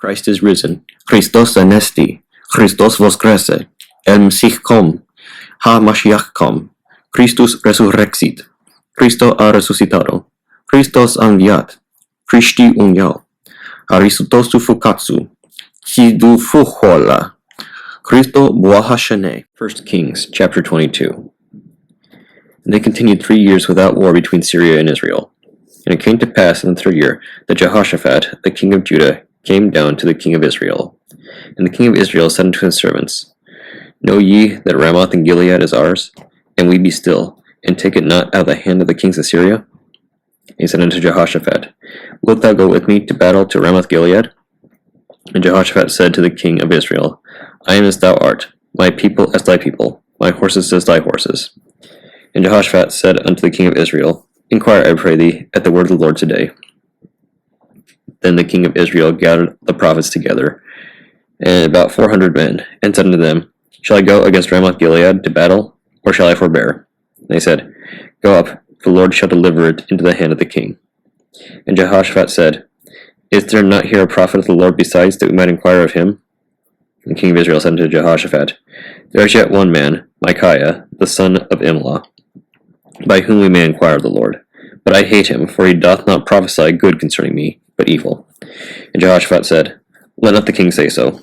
Christ is risen. Christos anesti. Christos voskreσε. El Msichkom. Ha Mashiachkom. Christus resurrexit. Christo ha resucitado. Christos anviat. Christi unial. Arisutosu fukatsu. Hidu fuhola. Christo boahashane. 1 Kings chapter 22. And they continued 3 years without war between Syria and Israel. And it came to pass in the third year that Jehoshaphat, the king of Judah, came down to the king of Israel. And the king of Israel said unto his servants, Know ye that Ramoth in Gilead is ours? And we be still, and take it not out of the hand of the kings of Syria? And he said unto Jehoshaphat, Wilt thou go with me to battle to Ramoth Gilead? And Jehoshaphat said to the king of Israel, I am as thou art, my people as thy people, my horses as thy horses. And Jehoshaphat said unto the king of Israel, Inquire, I pray thee, at the word of the Lord today. Then the king of Israel gathered the prophets together, and about 400 men, and said unto them, Shall I go against Ramoth Gilead to battle, or shall I forbear? And they said, Go up, for the Lord shall deliver it into the hand of the king. And Jehoshaphat said, Is there not here a prophet of the Lord besides, that we might inquire of him? And the king of Israel said unto Jehoshaphat, There is yet one man, Micaiah, the son of Imlah, by whom we may inquire of the Lord. But I hate him, for he doth not prophesy good concerning me, but evil. And Jehoshaphat said, Let not the king say so.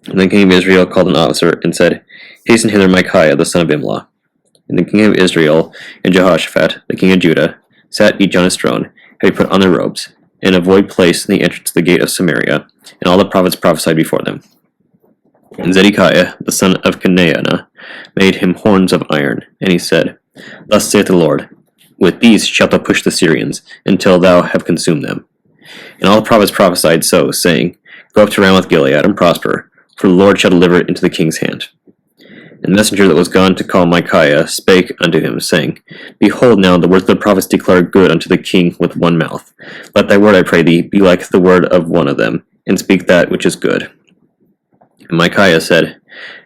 And the king of Israel called an officer, and said, Hasten hither Micaiah, the son of Imlah. And the king of Israel and Jehoshaphat, the king of Judah, sat each on his throne, having put on their robes, in a void place in the entrance of the gate of Samaria, and all the prophets prophesied before them. And Zedekiah, the son of Chenaanah, made him horns of iron, and he said, Thus saith the Lord, With these shalt thou push the Syrians, until thou have consumed them. And all the prophets prophesied so, saying, Go up to Ramoth Gilead, and prosper, for the Lord shall deliver it into the king's hand. And the messenger that was gone to call Micaiah spake unto him, saying, Behold now, the words of the prophets declare good unto the king with one mouth. Let thy word, I pray thee, be like the word of one of them, and speak that which is good. And Micaiah said,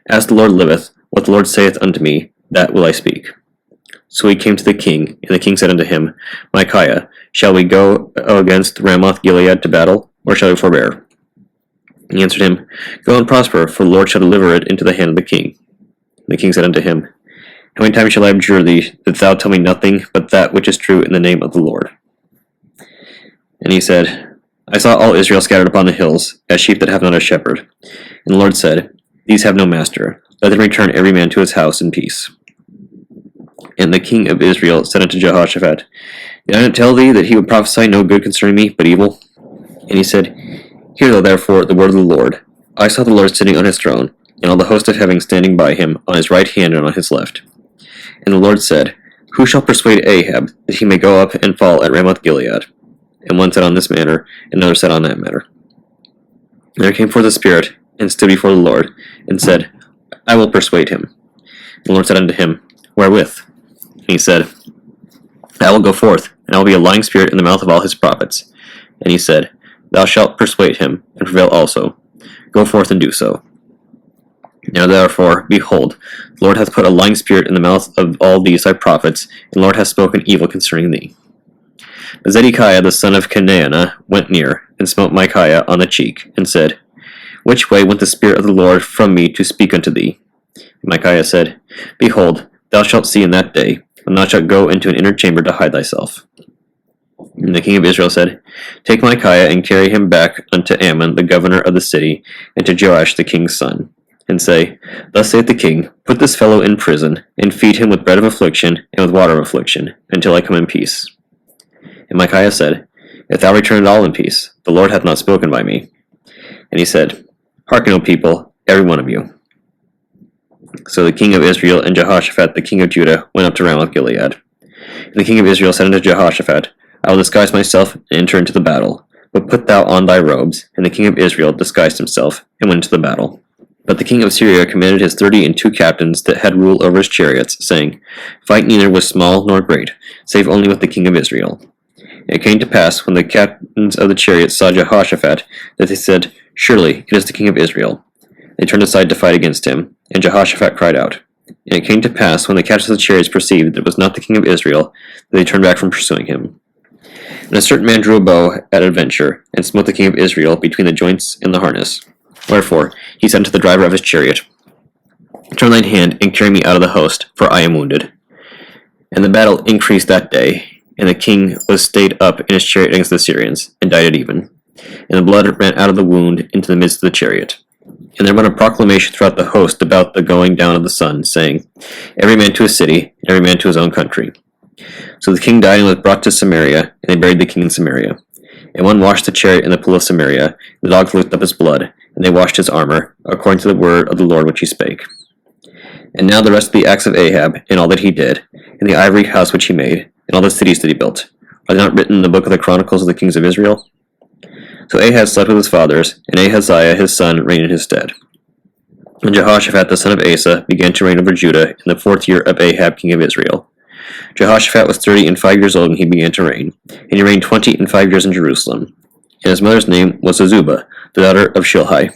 As the Lord liveth, what the Lord saith unto me, that will I speak. So he came to the king, and the king said unto him, Micaiah, shall we go against Ramoth Gilead to battle, or shall we forbear? And he answered him, Go and prosper, for the Lord shall deliver it into the hand of the king. And the king said unto him, How many times shall I abjure thee, that thou tell me nothing but that which is true in the name of the Lord? And he said, I saw all Israel scattered upon the hills, as sheep that have not a shepherd. And the Lord said, These have no master. Let them return every man to his house in peace. And the king of Israel said unto Jehoshaphat, Did I not tell thee that he would prophesy no good concerning me, but evil? And he said, Hear thou therefore the word of the Lord. I saw the Lord sitting on his throne, and all the host of heaven standing by him, on his right hand and on his left. And the Lord said, Who shall persuade Ahab, that he may go up and fall at Ramoth Gilead? And one said on this manner, and another said on that manner. And there came forth a spirit, and stood before the Lord, and said, I will persuade him. And the Lord said unto him, Wherewith? And he said, I will go forth, and I will be a lying spirit in the mouth of all his prophets. And he said, Thou shalt persuade him, and prevail also. Go forth and do so. Now therefore, behold, the Lord hath put a lying spirit in the mouth of all these thy prophets, and the Lord hath spoken evil concerning thee. But Zedekiah the son of Chenaanah went near, and smote Micaiah on the cheek, and said, Which way went the Spirit of the Lord from me to speak unto thee? And Micaiah said, Behold, thou shalt see in that day, when thou shalt go into an inner chamber to hide thyself. And the king of Israel said, Take Micaiah, and carry him back unto Ammon the governor of the city, and to Joash the king's son, and say, Thus saith the king, Put this fellow in prison, and feed him with bread of affliction, and with water of affliction, until I come in peace. And Micaiah said, If thou return at all in peace, the Lord hath not spoken by me. And he said, Hearken, O people, every one of you. So the king of Israel and Jehoshaphat the king of Judah went up to Ramoth Gilead. And the king of Israel said unto Jehoshaphat, I will disguise myself and enter into the battle, but put thou on thy robes. And the king of Israel disguised himself, and went into the battle. But the king of Syria commanded his 32 captains that had rule over his chariots, saying, Fight neither with small nor great, save only with the king of Israel. And it came to pass, when the captains of the chariots saw Jehoshaphat, that they said, Surely it is the king of Israel. They turned aside to fight against him, and Jehoshaphat cried out. And it came to pass, when the captains of the chariots perceived that it was not the king of Israel, that they turned back from pursuing him. And a certain man drew a bow at a venture, and smote the king of Israel between the joints and the harness. Wherefore he said unto the driver of his chariot, Turn thine hand, and carry me out of the host, for I am wounded. And the battle increased that day, and the king was stayed up in his chariot against the Syrians, and died at even. And the blood ran out of the wound into the midst of the chariot. And there went a proclamation throughout the host about the going down of the sun, saying, Every man to his city, and every man to his own country. So the king died and was brought to Samaria, and they buried the king in Samaria. And one washed the chariot in the pool of Samaria, and the dogs licked up his blood, and they washed his armor, according to the word of the Lord which he spake. And now the rest of the acts of Ahab, and all that he did, and the ivory house which he made, and all the cities that he built, are they not written in the book of the Chronicles of the kings of Israel? So Ahab slept with his fathers, and Ahaziah his son reigned in his stead. And Jehoshaphat the son of Asa began to reign over Judah in the 4th year of Ahab king of Israel. Jehoshaphat was 35 years old when he began to reign, and he reigned 25 years in Jerusalem. And his mother's name was Azubah, the daughter of Shilhi.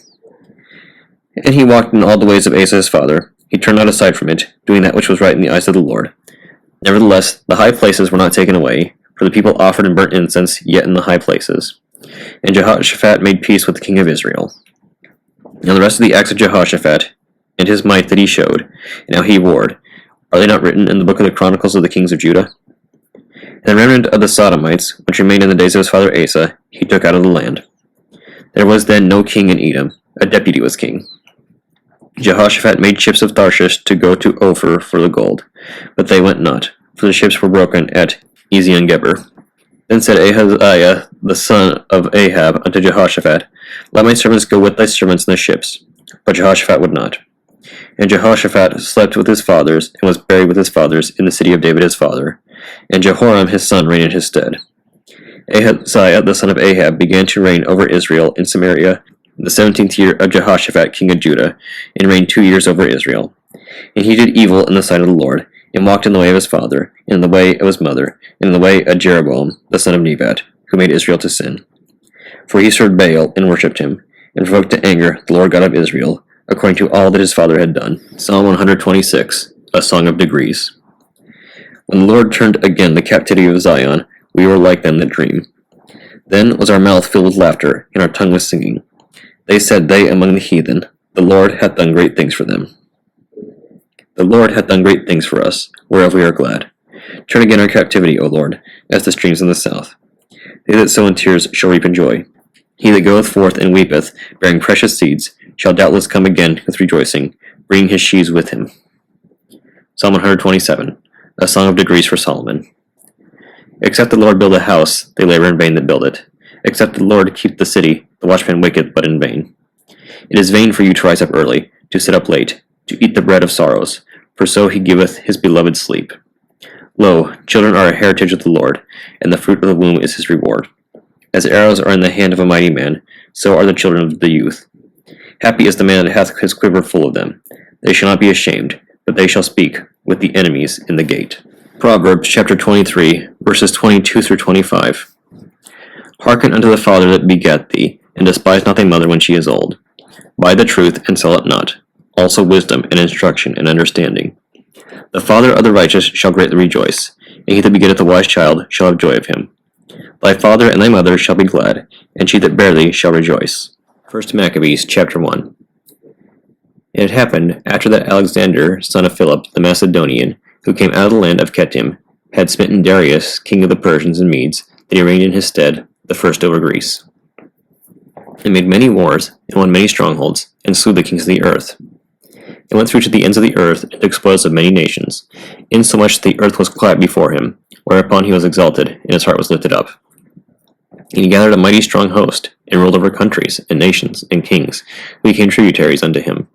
And he walked in all the ways of Asa his father. He turned not aside from it, doing that which was right in the eyes of the Lord. Nevertheless, the high places were not taken away, for the people offered and burnt incense yet in the high places. And Jehoshaphat made peace with the king of Israel. Now the rest of the acts of Jehoshaphat, and his might that he showed, and how he warred, are they not written in the book of the Chronicles of the kings of Judah? And the remnant of the Sodomites, which remained in the days of his father Asa, he took out of the land. There was then no king in Edom, a deputy was king. Jehoshaphat made ships of Tarshish to go to Ophir for the gold, but they went not, for the ships were broken at Ezion-Geber. Then said Ahaziah the son of Ahab unto Jehoshaphat, Let my servants go with thy servants in the ships. But Jehoshaphat would not. And Jehoshaphat slept with his fathers, and was buried with his fathers in the city of David his father. And Jehoram his son reigned in his stead. Ahaziah the son of Ahab began to reign over Israel in Samaria in the 17th year of Jehoshaphat king of Judah, and reigned 2 years over Israel. And he did evil in the sight of the Lord, and walked in the way of his father, and in the way of his mother, and in the way of Jeroboam the son of Nebat, who made Israel to sin. For he served Baal, and worshipped him, and provoked to anger the Lord God of Israel, according to all that his father had done. Psalm 126, a song of degrees. When the Lord turned again the captivity of Zion, we were like them that dream. Then was our mouth filled with laughter, and our tongue with singing. They among the heathen, The Lord hath done great things for them. The Lord hath done great things for us, whereof we are glad. Turn again our captivity, O Lord, as the streams in the south. They that sow in tears shall reap in joy. He that goeth forth and weepeth, bearing precious seeds, shall doubtless come again with rejoicing, bringing his sheaves with him. Psalm 127, a song of degrees for Solomon. Except the Lord build a house, they labor in vain that build it. Except the Lord keep the city, the watchman waketh but in vain. It is vain for you to rise up early, to sit up late, to eat the bread of sorrows, for so he giveth his beloved sleep. Lo, children are a heritage of the Lord, and the fruit of the womb is his reward. As arrows are in the hand of a mighty man, so are the children of the youth. Happy is the man that hath his quiver full of them. They shall not be ashamed, but they shall speak with the enemies in the gate. Proverbs chapter 23, verses 22 through 25. Hearken unto the father that begat thee, and despise not thy mother when she is old. Buy the truth, and sell it not, also wisdom, and instruction, and understanding. The father of the righteous shall greatly rejoice, and he that begetteth a wise child shall have joy of him. Thy father and thy mother shall be glad, and she that bare thee shall rejoice. 1 Maccabees chapter 1. It happened, after that Alexander, son of Philip the Macedonian, who came out of the land of Chetim, had smitten Darius, king of the Persians and Medes, that he reigned in his stead, the first over Greece. And made many wars, and won many strongholds, and slew the kings of the earth. And went through to the ends of the earth, and took spoils of many nations, insomuch that the earth was quiet before him, whereupon he was exalted, and his heart was lifted up. And he gathered a mighty strong host, and ruled over countries, and nations, and kings, who became tributaries unto him.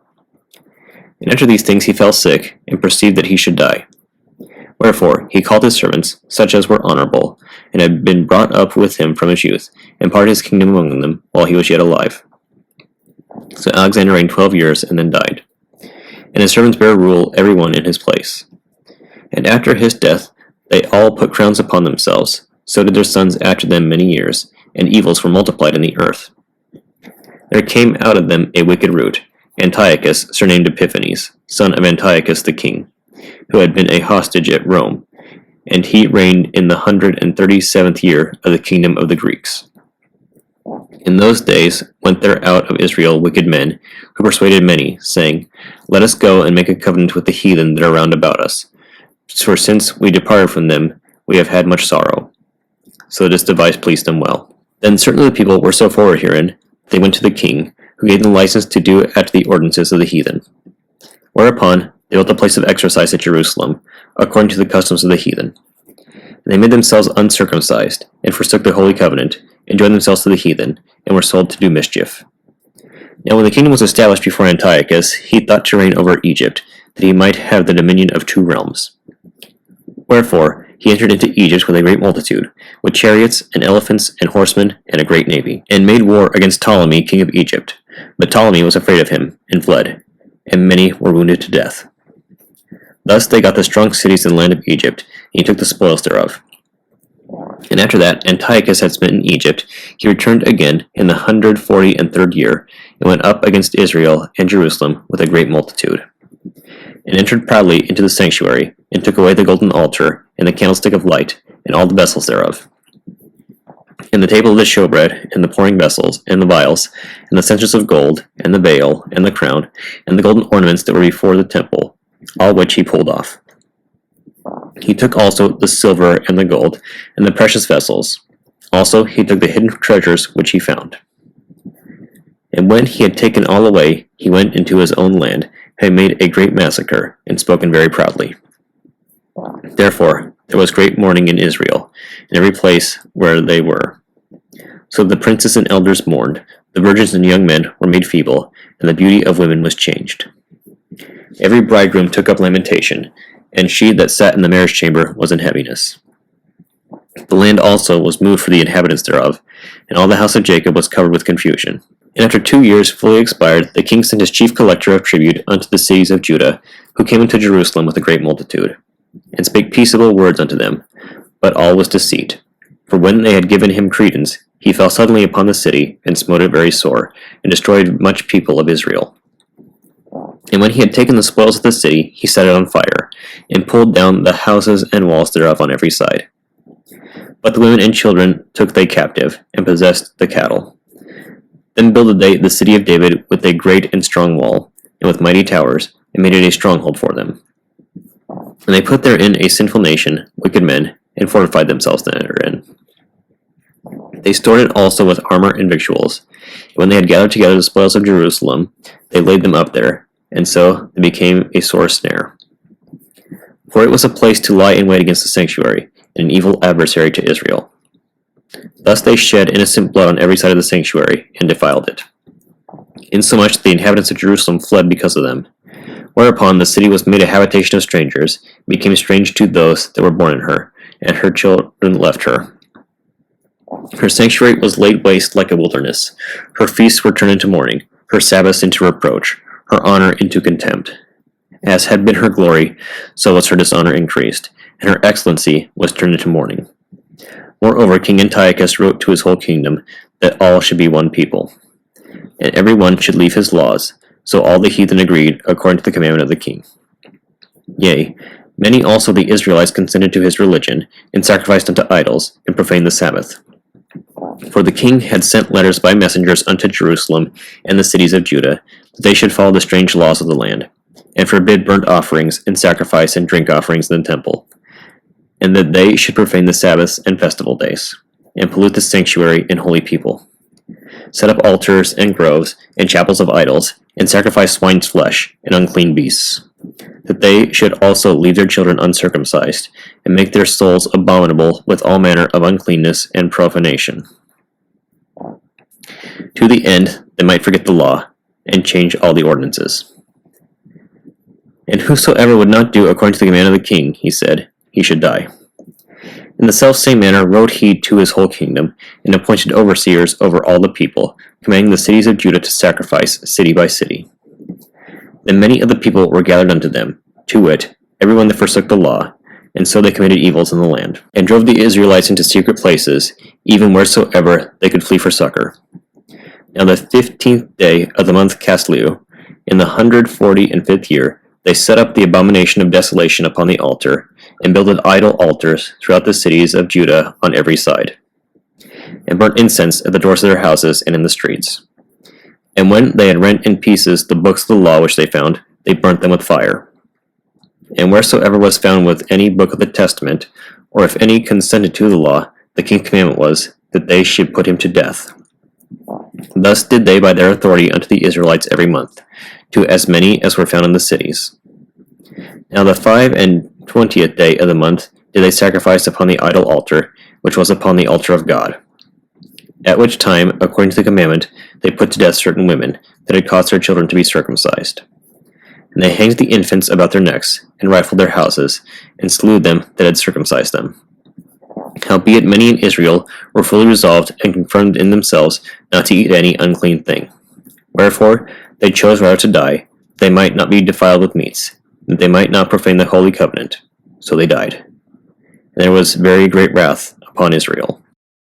And after these things he fell sick, and perceived that he should die. Wherefore he called his servants, such as were honorable, and had been brought up with him from his youth, and parted his kingdom among them, while he was yet alive. So Alexander reigned 12 years, and then died. And his servants bare rule every one in his place. And after his death they all put crowns upon themselves, so did their sons after them many years, and evils were multiplied in the earth. There came out of them a wicked root, Antiochus, surnamed Epiphanes, son of Antiochus the king, who had been a hostage at Rome, and he reigned in the 137th year of the kingdom of the Greeks. In those days went there out of Israel wicked men, who persuaded many, saying, Let us go and make a covenant with the heathen that are round about us. For since we departed from them, we have had much sorrow. So this device pleased them well. Then certain of the people were so forward herein, they went to the king, who gave them license to do after the ordinances of the heathen. Whereupon they built a place of exercise at Jerusalem, according to the customs of the heathen. And they made themselves uncircumcised, and forsook the holy covenant, and joined themselves to the heathen, and were sold to do mischief. Now when the kingdom was established before Antiochus, he thought to reign over Egypt, that he might have the dominion of 2 realms. Wherefore he entered into Egypt with a great multitude, with chariots, and elephants, and horsemen, and a great navy, and made war against Ptolemy king of Egypt. But Ptolemy was afraid of him, and fled, and many were wounded to death. Thus they got the strong cities in the land of Egypt, and he took the spoils thereof. And after that Antiochus had smitten Egypt, he returned again in the 143rd year, and went up against Israel and Jerusalem with a great multitude, and entered proudly into the sanctuary, and took away the golden altar, and the candlestick of light, and all the vessels thereof, and the table of the showbread, and the pouring vessels, and the vials, and the censers of gold, and the veil, and the crown, and the golden ornaments that were before the temple, all which he pulled off. He took also the silver and the gold, and the precious vessels. Also he took the hidden treasures which he found. And when he had taken all away, he went into his own land, having made a great massacre, and spoken very proudly. Therefore there was great mourning in Israel, in every place where they were. So the princes and elders mourned, the virgins and young men were made feeble, and the beauty of women was changed. Every bridegroom took up lamentation, and she that sat in the marriage chamber was in heaviness. The land also was moved for the inhabitants thereof, and all the house of Jacob was covered with confusion. And after 2 years fully expired, the king sent his chief collector of tribute unto the cities of Judah, who came into Jerusalem with a great multitude, and spake peaceable words unto them. But all was deceit. For when they had given him credence, he fell suddenly upon the city, and smote it very sore, and destroyed much people of Israel. And when he had taken the spoils of the city, he set it on fire, and pulled down the houses and walls thereof on every side. But the women and children took they captive, and possessed the cattle. Then builded they the city of David with a great and strong wall, and with mighty towers, and made it a stronghold for them. And they put therein a sinful nation, wicked men, and fortified themselves therein. They stored it also with armor and victuals. And when they had gathered together the spoils of Jerusalem, they laid them up there, and so they became a sore snare. For it was a place to lie in wait against the sanctuary, and an evil adversary to Israel. Thus they shed innocent blood on every side of the sanctuary, and defiled it, insomuch that the inhabitants of Jerusalem fled because of them. Whereupon the city was made a habitation of strangers, and became strange to those that were born in her, and her children left her. Her sanctuary was laid waste like a wilderness. Her feasts were turned into mourning, her Sabbaths into reproach, her honor into contempt. As had been her glory, so was her dishonor increased, and her excellency was turned into mourning. Moreover, King Antiochus wrote to his whole kingdom that all should be one people, and every one should leave his laws. So all the heathen agreed according to the commandment of the king. Yea, many also of the Israelites consented to his religion, and sacrificed unto idols, and profaned the Sabbath. For the king had sent letters by messengers unto Jerusalem and the cities of Judah, that they should follow the strange laws of the land, and forbid burnt offerings, and sacrifice, and drink offerings in the temple, and that they should profane the Sabbaths and festival days, and pollute the sanctuary and holy people, set up altars and groves and chapels of idols, and sacrifice swine's flesh and unclean beasts, that they should also leave their children uncircumcised, and make their souls abominable with all manner of uncleanness and profanation, to the end they might forget the law, and change all the ordinances. And whosoever would not do according to the command of the king, he said, he should die. In the selfsame manner wrote he to his whole kingdom, and appointed overseers over all the people, commanding the cities of Judah to sacrifice city by city. Then many of the people were gathered unto them, to wit, every one that forsook the law, and so they committed evils in the land, and drove the Israelites into secret places, even wheresoever they could flee for succor. Now the 15th day of the month Casliu, in the 145th year, They set up the abomination of desolation upon the altar, and builded idol altars throughout the cities of Judah on every side, and burnt incense at the doors of their houses and in the streets. And when they had rent in pieces the books of the law which they found, they burnt them with fire. And wheresoever was found with any book of the testament, or if any consented to the law, the king's commandment was that they should put him to death. Thus did they by their authority unto the Israelites every month, to as many as were found in the cities. Now the 25th day of the month did they sacrifice upon the idol altar, which was upon the altar of God. At which time, according to the commandment, they put to death certain women that had caused their children to be circumcised. And they hanged the infants about their necks, and rifled their houses, and slew them that had circumcised them. Howbeit many in Israel were fully resolved and confirmed in themselves not to eat any unclean thing. Wherefore they chose rather to die, that they might not be defiled with meats, that they might not profane the holy covenant. So they died. And there was very great wrath upon Israel.